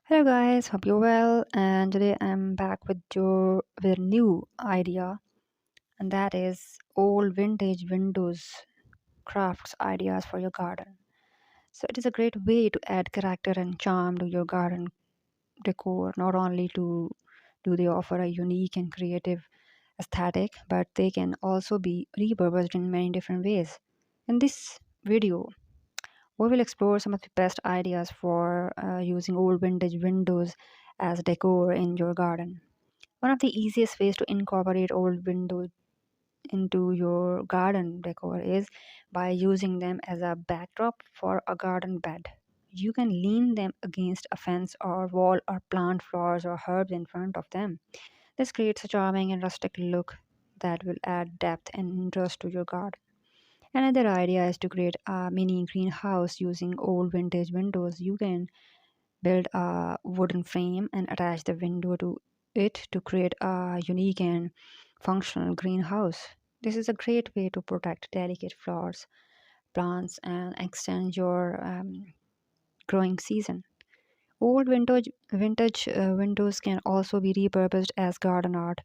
Hello guys, hope you're well. And today I'm back with a new idea, and that is old vintage windows crafts ideas for your garden. So it is a great way to add character and charm to your garden decor. Not only do they offer a unique and creative aesthetic, but they can also be repurposed in many different ways. In this video, we will explore some of the best ideas for using old vintage windows as decor in your garden. One of the easiest ways to incorporate old windows into your garden decor is by using them as a backdrop for a garden bed. You can lean them against a fence or wall or plant flowers or herbs in front of them. This creates a charming and rustic look that will add depth and interest to your garden. Another idea is to create a mini greenhouse using old vintage windows. You can build a wooden frame and attach the window to it to create a unique and functional greenhouse. This is a great way to protect delicate flowers, plants, and extend your growing season. Old vintage windows can also be repurposed as garden art,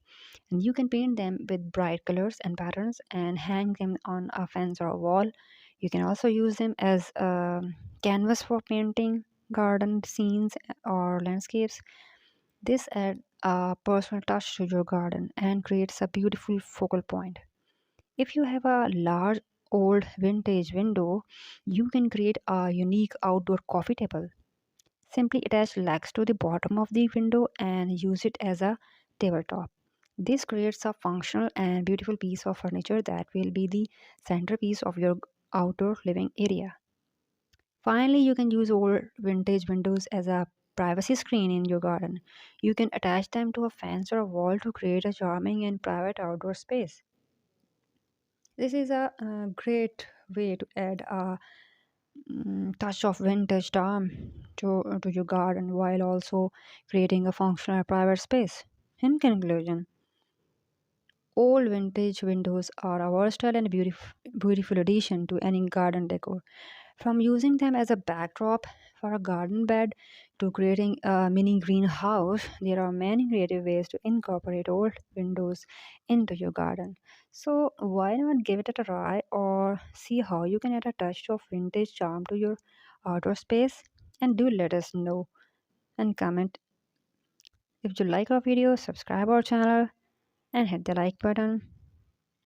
and you can paint them with bright colors and patterns and hang them on a fence or a wall. You can also use them as a canvas for painting garden scenes or landscapes. This adds a personal touch to your garden and creates a beautiful focal point. If you have a large old vintage window, you can create a unique outdoor coffee table. Simply attach legs to the bottom of the window and use it as a tabletop. This creates a functional and beautiful piece of furniture that will be the centerpiece of your outdoor living area. Finally, you can use old vintage windows as a privacy screen in your garden. You can attach them to a fence or a wall to create a charming and private outdoor space. This is a great way to add a touch of vintage charm to your garden while also creating a functional private space. In conclusion, old vintage windows are a versatile and beautiful addition to any garden decor. From using them as a backdrop for a garden bed to creating a mini greenhouse, there are many creative ways to incorporate old windows into your garden. So, why not give it a try or see how you can add a touch of vintage charm to your outdoor space? And do let us know and comment. If you like our video, subscribe our channel and hit the like button.